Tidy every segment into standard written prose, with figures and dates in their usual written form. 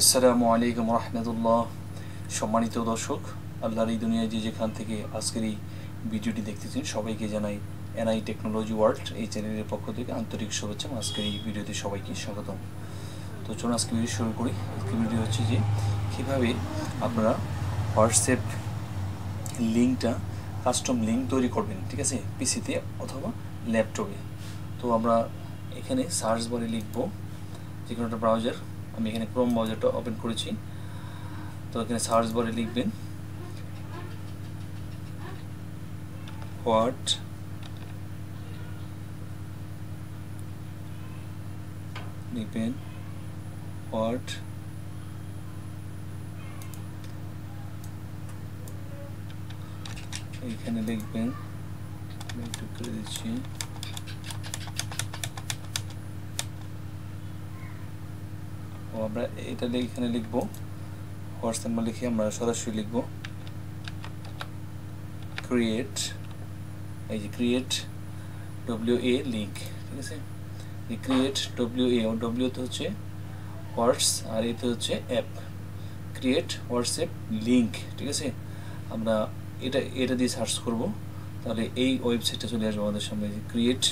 আসসালামু আলাইকুম রহমতুল্লাহ। সম্মানিত দর্শক, আল্লাহর এই দুনিয়ায় যে যেখান থেকে আজকের এই ভিডিওটি দেখতেছেন সবাইকে জানাই এনআই টেকনোলজি ওয়ার্ল্ড এই চ্যানেলের পক্ষ থেকে আন্তরিক শুভেচ্ছা। আজকের এই ভিডিওতে সবাইকে স্বাগতম। তো চলুন আজকে ভিডিও শুরু করি। আজকে ভিডিও হচ্ছে যে কীভাবে আপনারা হোয়াটসঅ্যাপ লিঙ্কটা কাস্টম লিঙ্ক তৈরি করবেন, ঠিক আছে, পিসিতে অথবা ল্যাপটপে। তো আমরা এখানে সার্চ বারে লিখব যে কোনো একটা ব্রাউজার। আমি এখানে ক্রোম ব্রাউজারটা ওপেন করেছি। তো এখানে সার্চ বারে লিখবেন হোয়াট এখানে লিখবেন, একটু করে দিচ্ছি, আমরা এটা এখানে লিখবো হোয়াটসঅ্যাপ লিখে আমরা সরাসরি লিখবো ক্রিয়েট, এই যে ক্রিয়েট WA লিঙ্ক, ঠিক আছে। এই ক্রিয়েট WA, ডব্লিউ তো হচ্ছে হোয়াটস আর এতে হচ্ছে অ্যাপ, ক্রিয়েট হোয়াটসঅ্যাপ লিঙ্ক, ঠিক আছে। আমরা এটা দিয়ে সার্চ করব, তাহলে এই ওয়েবসাইটটা চলে আসবে আমাদের সামনে। যে ক্রিয়েট,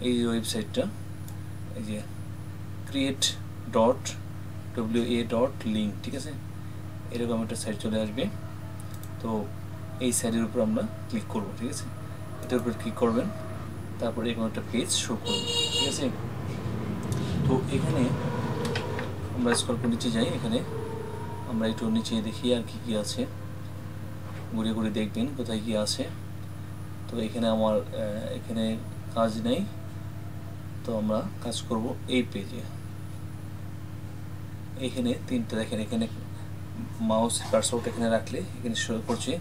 এই ওয়েবসাইটটা, এই যে create.wa.link, ঠিক আছে, এরকম একটা সাইট চলে আসবে। তো এই সাইটের উপর আমরা ক্লিক করব, ঠিক আছে। এটার উপর ক্লিক করবেন, তারপর এরকম একটা পেজ শো করবে, ঠিক আছে। তো এখানে আমরা স্ক্রল করে নিচে যাই, এখানে আমরা একটু নিচে দেখি আর কি আছে, ঘুরে ঘুরে দেখবেন কোথায় কি আছে। তো এখানে আমার এখানে কাজ নেই, তো আমরা কাজ করব এই পেজে। এখানে তিনটা দেখেন, এখানে মাউস কার্সরটা এখানে রাখলে এখানে শো করছে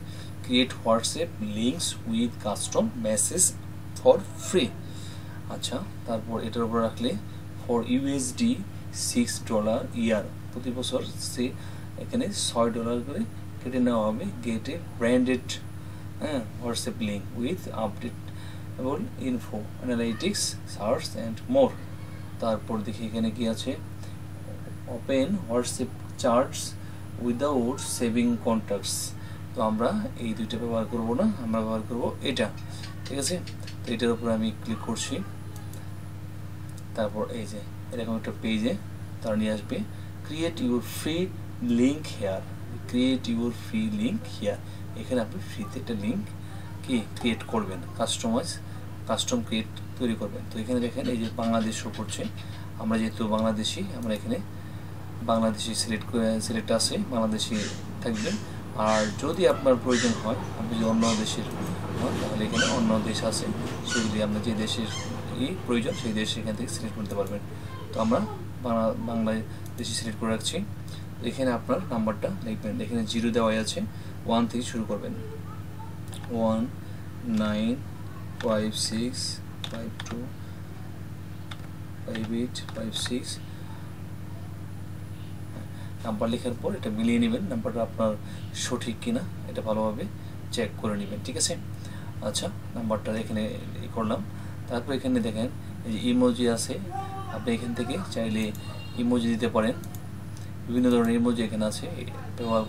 create WhatsApp links with custom message for free. আচ্ছা, তারপর এটার উপর রাখলে ফর USD $6 ইয়ার, প্রতি বছর সে এখানে $6 করে কেটে নেওয়া হবে। Get a branded WhatsApp link with update এবং info analytics search and more. তারপর দেখি এখানে কি আছে, open WhatsApp chats without saving contacts. তো আমরা এই দুইটা ব্যবহার করব না, আমরা ব্যবহার করব এটা, ঠিক আছে। তো এটার উপরে আমি ক্লিক করছি, তারপর এই যে এরকম একটা পেজে তারা নিয়ে আসবে create your free link here, create your free link here. এখানে আপনি ফ্রিতে একটা লিঙ্ক কি ক্রিয়েট করবেন, কাস্টম ক্রিয়েট তৈরি করবেন। তো এখানে দেখেন এই যে বাংলাদেশ শো করছে, আমরা যেহেতু বাংলাদেশি, আমরা এখানে বাংলাদেশি সিলেক্ট আছে, বাংলাদেশি থাকবে। আর যদি আপনার প্রয়োজন হয়, আপনি যদি অন্য দেশের হন, তাহলে এখানে অন্য দেশ আছে, সেগুলি আপনার যে দেশের প্রয়োজন সেই দেশ এখান থেকে সিলেক্ট করতে পারবেন। তো আমরা বাংলাদেশি সিলেক্ট করে রাখছি। এখানে আপনার নাম্বারটা লিখবেন, এখানে 0 দেওয়াই আছে, 1 থেকে শুরু করবেন, 1956525856 নাম্বার লেখার পর এটা মিলিয়ে নেবেন, নাম্বারটা আপনার সঠিক কিনা এটা ভালোভাবে চেক করে নেবেন, ঠিক আছে। আচ্ছা, নাম্বারটা এখানে করলাম। তারপর এখানে দেখেন এই যে ইমোজি আছে, আপনি এখান থেকে চাইলে ইমোজি দিতে পারেন। বিভিন্ন ধরনের ইমোজি এখানে আছে,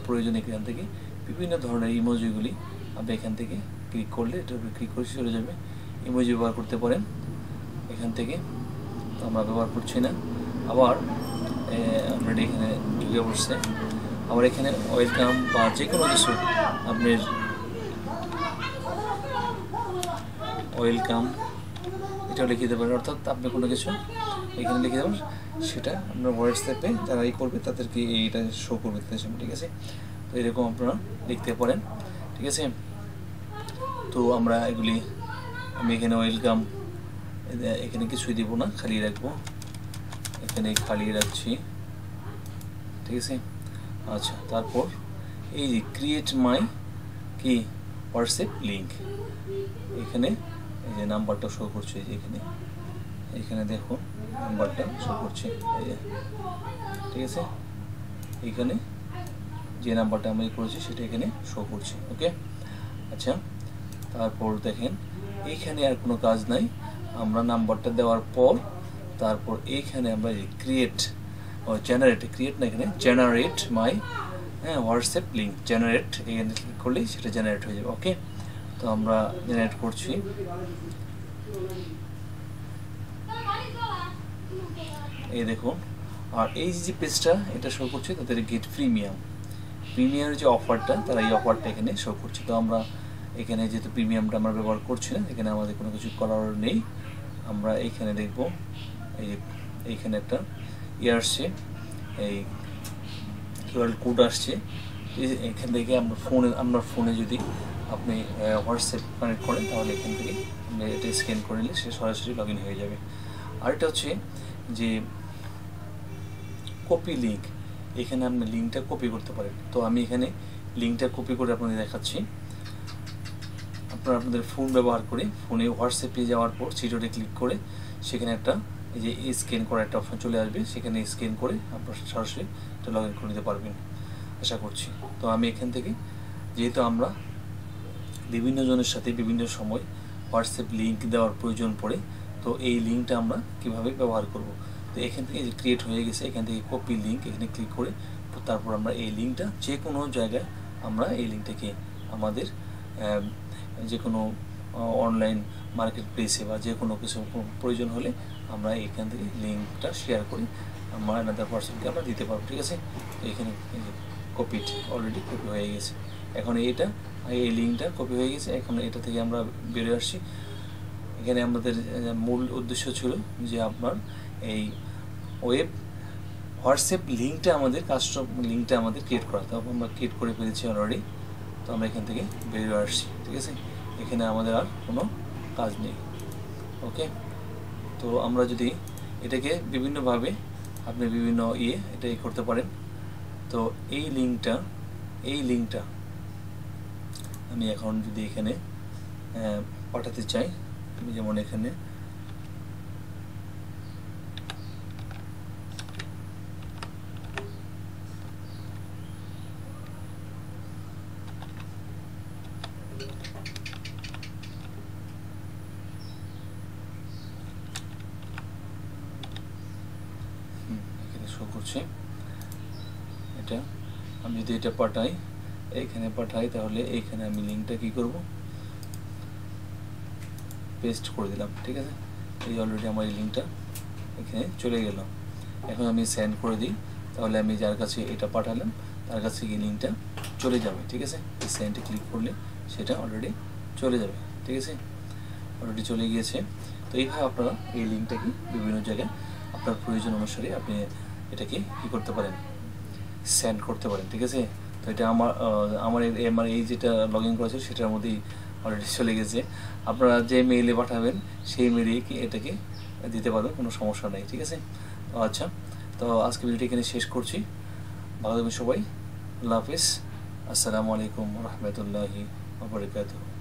প্রয়োজন এখান থেকে বিভিন্ন ধরনের ইমোজিগুলি আপনি এখান থেকে ক্লিক করলে, এটার উপরে ক্লিক করে চলে যাবে। ইমোজি ব্যবহার করতে পারেন এখান থেকে, তো আমরা ব্যবহার করছি না। আবার আপনার এখানে ঢুকে পড়ছে, আবার এখানে ওয়েলকাম বা যে কোনো কিছু আপনার ওয়েলকাম এটাও লিখে দিতে পারেন, অর্থাৎ আপনি কোনো কিছু এখানে লিখে দেবেন, সেটা আপনার হোয়াটসঅ্যাপে যারা করবে তাদেরকে এইটা শো করবে তাদের সামনে, ঠিক আছে। তো এরকম আপনারা লিখতে পারেন, ঠিক আছে। তো আমরা এগুলি, আমি এখানে ওয়েলকাম এখানে কিছুই দিব না, খালি রাখবো, এখানে খালি রাখছি, ঠিক আছে। আচ্ছা, তারপর এই যে ক্রিয়েট মাই কি হোয়াটসঅ্যাপ লিঙ্ক, এখানে এই যে নাম্বারটা শো করছে, এই যে এখানে দেখো নাম্বারটা শো করছে, এই যে, ঠিক আছে। এখানে যে নাম্বারটা আমি করেছি সেটা এখানে শো করছে, ওকে। আচ্ছা, তারপর দেখেন এইখানে আর কোনো কাজ নাই, আমরা নাম্বারটা দেওয়ার পর তারপর এইখানে আমরা ক্রিয়েট ক্রিয়েট না, এখানে জেনারেট মাই হোয়াটসঅ্যাপ লিঙ্ক, জেনারেট এখানে ক্লিক করলেই সেটা জেনারেট হয়ে যাবে। ওকে, তো আমরা জেনারেট করছি। এই দেখুন, আর এই যে পেজটা এটা শো করছে তাদের গেট প্রিমিয়ামের যে অফারটা, তারা এই অফারটা এখানে শো করছে। তো আমরা এখানে যেহেতু প্রিমিয়ামটা আমরা ব্যবহার করছি না, এখানে আমাদের কোনো কিছু করার নেই। আমরা এইখানে দেখব এইখানে একটা আসছে, এই কিউআর কোড আসছে। এখান থেকে আপনার ফোনে যদি আপনি হোয়াটসঅ্যাপ কানেক্ট করেন তাহলে এখান থেকে আপনি এটা স্ক্যান করে নিলে সে সরাসরি লগ ইন হয়ে যাবে। আর এটা হচ্ছে যে কপি লিঙ্ক, এখানে আপনি লিঙ্কটা কপি করতে পারেন। তো আমি এখানে লিঙ্কটা কপি করে আপনাদের দেখাচ্ছি। আপনাদের ফোন ব্যবহার করে ফোনে হোয়াটসঅ্যাপে যাওয়ার পর চিটোতে ক্লিক করে সেখানে একটা এই যে স্ক্যান করা একটা অপশন চলে আসবে, সেখানে স্ক্যান করে আপনার সরাসরি এটা লগ ইন করে নিতে পারবেন আশা করছি। তো আমি এখান থেকে, যেহেতু আমরা বিভিন্ন জনের সাথে বিভিন্ন সময় হোয়াটসঅ্যাপ লিঙ্ক দেওয়ার প্রয়োজন পড়ে, তো এই লিঙ্কটা আমরা কিভাবে ব্যবহার করব, তো এখান থেকে যে ক্রিয়েট হয়ে গেছে, এখান থেকে কপি লিঙ্ক এখানে ক্লিক করে তারপর আমরা এই লিঙ্কটা যে কোনো জায়গায় আমরা এই লিঙ্কটাকে আমাদের যে কোনো অনলাইন মার্কেট প্লেসে বা যে কোনো কিছু প্রয়োজন হলে আমরা এখান থেকে লিঙ্কটা শেয়ার করি, আমরা অ্যানাদার পারসনকে আমরা দিতে পারবো। ঠিক আছে, তো এখানে কপিড অলরেডি কপি হয়ে গেছে। এখন এই লিঙ্কটা কপি হয়ে গেছে, এখন এটা থেকে আমরা বেরিয়ে আসছি। এখানে আমাদের মূল উদ্দেশ্য ছিল যে আপনার এই হোয়াটসঅ্যাপ লিঙ্কটা আমাদের ক্রিয়েট করা। তো আমরা ক্রিয়েট করে ফেলেছি অলরেডি। তো আমরা এখান থেকে বেরিয়ে আসছি। ঠিক আছে, এখানে আমাদের আর কোনো কাজ নেই। ওকে, তো আমরা যদি এটাকে বিভিন্নভাবে আপনি বিভিন্ন এটা করতে পারেন। তো এই লিঙ্কটা আমি এখন যদি এখানে পাঠাতে চাই, আমি যেমন এখানে শো করছে, এটা আমি যদি এটা পাঠাই তাহলে এইখানে আমি লিঙ্কটা কি করব, পেস্ট করে দিলাম। ঠিক আছে, এই অলরেডি আমার এই লিঙ্কটা এখানে চলে গেল। এখন আমি সেন্ড করে দিই, তাহলে আমি যার কাছে এটা পাঠালাম তার কাছে এই লিঙ্কটা চলে যাবে। ঠিক আছে, এই সেন্ডে ক্লিক করলে সেটা অলরেডি চলে যাবে। ঠিক আছে, অলরেডি চলে গিয়েছে। তো এইভাবে আপনারা এই লিঙ্কটাকে বিভিন্ন জায়গায় আপনার প্রয়োজন অনুসারে আপনি এটাকে কী করতে পারেন, সেন্ড করতে পারেন। ঠিক আছে, তো এটা আমার এই যেটা লগ ইন করেছে সেটার মধ্যেই অলরেডি চলে গেছে। আপনারা যে মেইলে পাঠাবেন সেই মেইলেই এটাকে দিতে পারবেন, কোনো সমস্যা নেই। ঠিক আছে, তো আচ্ছা, তো আজকে ভিডিওটি এখানে শেষ করছি। ভালো থাকবেন সবাই, আল্লাহ হাফিজ, আসসালামু আলাইকুম রহমতুল্লাহি ওয়া বারাকাতুহু।